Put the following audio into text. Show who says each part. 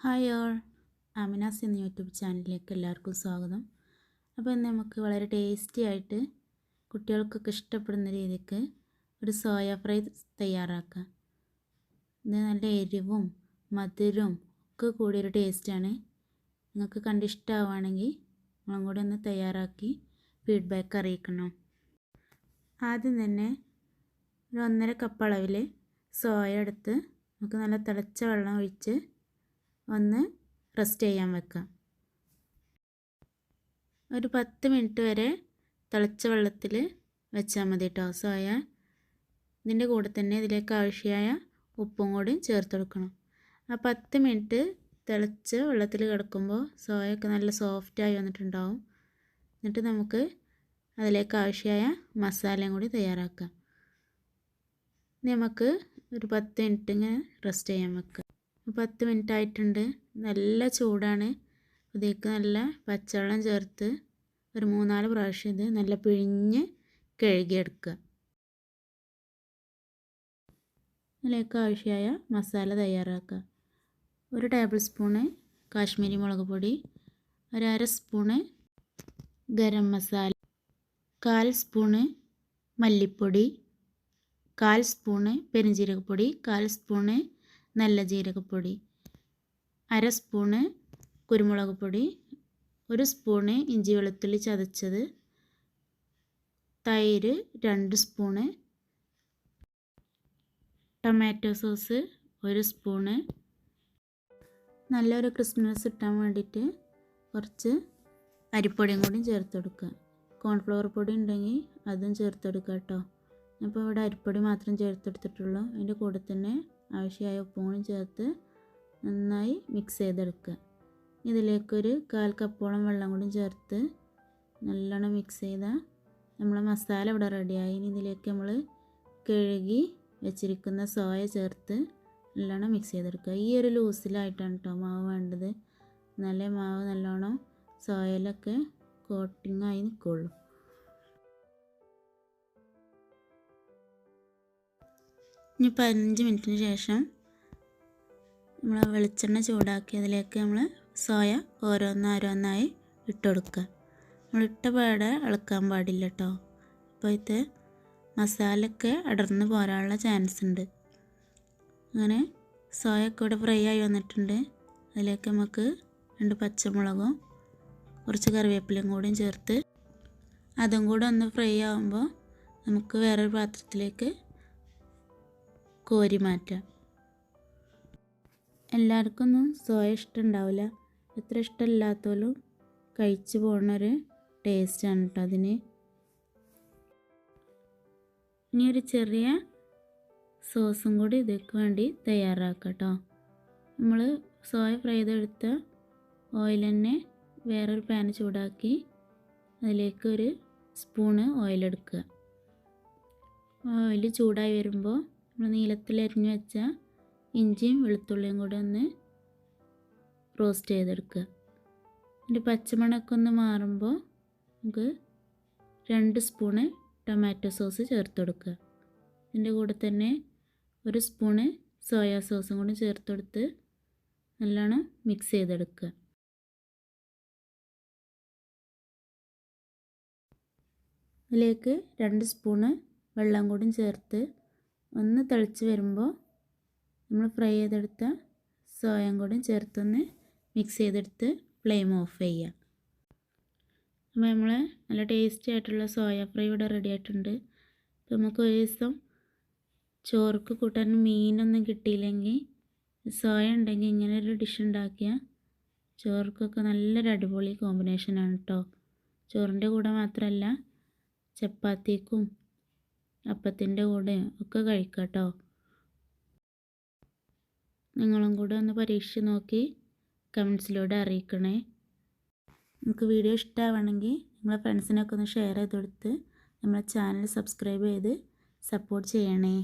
Speaker 1: Hi all, Amina's എന്ന YouTube ചാനലിലേക്ക് എല്ലാവർക്കും സ്വാഗതം. അപ്പോൾ ഇന്ന് നമുക്ക് വളരെ ടേസ്റ്റി ആയിട്ട് കുട്ടികൾക്കൊക്കെ ഇഷ്ടപ്പെടുന്ന രീതിക്ക് ഒരു സോയ ഫ്രൈ തയ്യാറാക്കാം. ഇത് നല്ല എരിവും മധുരവും ഒക്കെ കൂടിയൊരു ടേസ്റ്റാണ്. നിങ്ങൾക്ക് കണ്ടിഷ്ടമാവുകയാണെങ്കിൽ നിങ്ങളും കൂടി ഒന്ന് തയ്യാറാക്കി ഫീഡ്ബാക്ക് അറിയിക്കണം. ആദ്യം തന്നെ ഒരു 1.5 കപ്പ് അളവിൽ സോയ എടുത്ത് നമുക്ക് നല്ല തിളച്ച വെള്ളം ഒഴിച്ച് ഒന്ന് റെസ്റ്റ് ചെയ്യാൻ വെക്കാം. ഒരു 10 മിനിറ്റ് വരെ തിളച്ച വെള്ളത്തിൽ വെച്ചാൽ മതി കേട്ടോ. സോയ ഇതിൻ്റെ കൂടെ തന്നെ ഇതിലേക്ക് ആവശ്യമായ ഉപ്പും കൂടി ചേർത്ത് കൊടുക്കണം. ആ 10 മിനിറ്റ് തിളച്ച വെള്ളത്തിൽ കിടക്കുമ്പോൾ സോയൊക്കെ നല്ല സോഫ്റ്റായി വന്നിട്ടുണ്ടാവും. എന്നിട്ട് നമുക്ക് അതിലേക്ക് ആവശ്യമായ മസാലയും കൂടി തയ്യാറാക്കാം. നമുക്ക് ഒരു 10 മിനിറ്റ് ഇങ്ങനെ റെസ്റ്റ് ചെയ്യാൻ വെക്കാം. 10 മിനിറ്റ് ആയിട്ടുണ്ട്. നല്ല ചൂടാണ്. ഇതിലേക്ക് നല്ല പച്ചവെള്ളം ചേർത്ത് ഒരു 3-4 പ്രാവശ്യം ഇത് നല്ല പിഴിഞ്ഞ് കഴുകിയെടുക്കുക. ഇതിലേക്ക് ആവശ്യമായ മസാല തയ്യാറാക്കുക. 1 ടേബിൾ സ്പൂണ് കാശ്മീരി മുളക് പൊടി, 1/2 സ്പൂണ് ഗരം മസാല, 1/4 സ്പൂണ് മല്ലിപ്പൊടി, 1/4 സ്പൂണ് പെരുംജീരകപ്പൊടി, 1/4 സ്പൂണ് നല്ല ജീരകപ്പൊടി, 1/2 സ്പൂണ് കുരുമുളക് പൊടി, 1 സ്പൂണ് ഇഞ്ചി വെളുത്തുള്ളി ചതച്ചത്, തൈര് 2 സ്പൂണ്, ടൊമാറ്റോ സോസ് 1 സ്പൂണ്, നല്ലൊരു ക്രിസ്പിനെസ് കിട്ടാൻ വേണ്ടിയിട്ട് കുറച്ച് അരിപ്പൊടിയും കൂടി ചേർത്ത് കൊടുക്കുക. കോൺഫ്ലവർ പൊടി ഉണ്ടെങ്കിൽ അതും ചേർത്ത് കൊടുക്കുക കേട്ടോ. അപ്പോൾ ഇവിടെ അരിപ്പൊടി മാത്രം ചേർത്തെടുത്തിട്ടുള്ളൂ. അതിൻ്റെ കൂടെ തന്നെ ആവശ്യമായ ഉപ്പും കൂടി ചേർത്ത് നന്നായി മിക്സ് ചെയ്തെടുക്കുക. ഇതിലേക്കൊരു 1/4 കപ്പോളം വെള്ളം കൂടി ചേർത്ത് നല്ലോണം മിക്സ് ചെയ്താൽ നമ്മളെ മസാല ഇവിടെ റെഡിയായി. ഇനി ഇതിലേക്ക് നമ്മൾ കഴുകി വെച്ചിരിക്കുന്ന സോയ ചേർത്ത് നല്ലോണം മിക്സ് ചെയ്തെടുക്കുക. ഈ ഒരു ലൂസിലായിട്ടാണ് കേട്ടോ മാവ് വേണ്ടത്. നല്ല മാവ് നല്ലോണം സോയയിലൊക്കെ കോട്ടിങ്ങായി നിൽക്കുള്ളൂ. ഇനി 15 മിനിറ്റിന് ശേഷം നമ്മൾ വെളിച്ചെണ്ണ ചൂടാക്കി അതിലേക്ക് നമ്മൾ സോയ ഓരോന്നായി ഇട്ട് കൊടുക്കുക. നമ്മൾ ഇട്ട പാടെ ഇളക്കാൻ പാടില്ല കേട്ടോ. അപ്പോൾ ഇത് മസാലയൊക്കെ അടർന്ന് പോരാനുള്ള ചാൻസ് ഉണ്ട്. അങ്ങനെ സോയൊക്കെ ഇവിടെ ഫ്രൈ ആയി വന്നിട്ടുണ്ട്. അതിലേക്ക് നമുക്ക് 2 പച്ചമുളകും കുറച്ച് കറിവേപ്പിലയും കൂടിയും ചേർത്ത് അതും കൂടെ ഒന്ന് ഫ്രൈ ആകുമ്പോൾ നമുക്ക് വേറൊരു പാത്രത്തിലേക്ക് കോരി മാറ്റാം. എല്ലാവർക്കും ഒന്നും സോയ ഇഷ്ടമുണ്ടാവില്ല. എത്ര ഇഷ്ടമില്ലാത്തോലും കഴിച്ചു പോകുന്നൊരു ടേസ്റ്റാണ് കേട്ടോ അതിന്. ഇനി ഒരു ചെറിയ സോസും കൂടി ഇതിലേക്ക് വേണ്ടി തയ്യാറാക്കാം കേട്ടോ. നമ്മൾ സോയ ഫ്രൈ ചെയ്തെടുത്ത ഓയിൽ തന്നെ വേറൊരു പാൻ ചൂടാക്കി അതിലേക്ക് 1 സ്പൂണ് ഓയിലെടുക്കുക. ഓയിൽ ചൂടായി വരുമ്പോൾ നമ്മൾ നീളത്തിൽ അരിഞ്ഞു വെച്ച ഇഞ്ചിയും വെളുത്തുള്ളിയും കൂടെ ഒന്ന് റോസ്റ്റ് ചെയ്തെടുക്കുക. അതിൻ്റെ പച്ചമണമൊക്കെ ഒന്ന് മാറുമ്പോൾ നമുക്ക് 2 സ്പൂണ് ടൊമാറ്റോ സോസ് ചേർത്ത് കൊടുക്കുക. ഇതിൻ്റെ കൂടെ തന്നെ 1 സ്പൂണ് സോയാ സോസും കൂടി ചേർത്ത് കൊടുത്ത് നല്ലോണം മിക്സ് ചെയ്തെടുക്കുക. അതിലേക്ക് 2 സ്പൂണ് വെള്ളം കൂടി ചേർത്ത് ഒന്ന് തിളച്ച് വരുമ്പോൾ നമ്മൾ ഫ്രൈ ചെയ്തെടുത്ത സോയയും കൂടി ചേർത്തൊന്ന് മിക്സ് ചെയ്തെടുത്ത് ഫ്ലെയിം ഓഫ് ചെയ്യുക. അപ്പോൾ നമ്മൾ നല്ല ടേസ്റ്റി ആയിട്ടുള്ള സോയ ഫ്രൈ ഇവിടെ റെഡി ആയിട്ടുണ്ട്. അപ്പോൾ നമുക്ക് ഒരു ദിവസം ചോർക്ക് കൂട്ടാൻ മീനൊന്നും കിട്ടിയില്ലെങ്കിൽ സോയ ഉണ്ടെങ്കിൽ ഇങ്ങനെ ഒരു ഡിഷ് ഉണ്ടാക്കിയാൽ ചോർക്കൊക്കെ നല്ലൊരു അടിപൊളി കോമ്പിനേഷനാണ് കേട്ടോ. ചോറിൻ്റെ കൂടെ മാത്രമല്ല ചപ്പാത്തിക്കും അപ്പത്തിൻ്റെ കൂടെയും ഒക്കെ കഴിക്കാം കേട്ടോ. നിങ്ങളും കൂടെ ഒന്ന് പരീക്ഷിച്ച് നോക്കി കമൻസിലൂടെ അറിയിക്കണേ. നമുക്ക് വീഡിയോ ഇഷ്ടമാവണമെങ്കിൽ നിങ്ങളെ ഫ്രണ്ട്സിനൊക്കെ ഒന്ന് ഷെയർ ചെയ്ത് കൊടുത്ത് നമ്മളെ ചാനൽ സബ്സ്ക്രൈബ് ചെയ്ത് സപ്പോർട്ട് ചെയ്യണേ.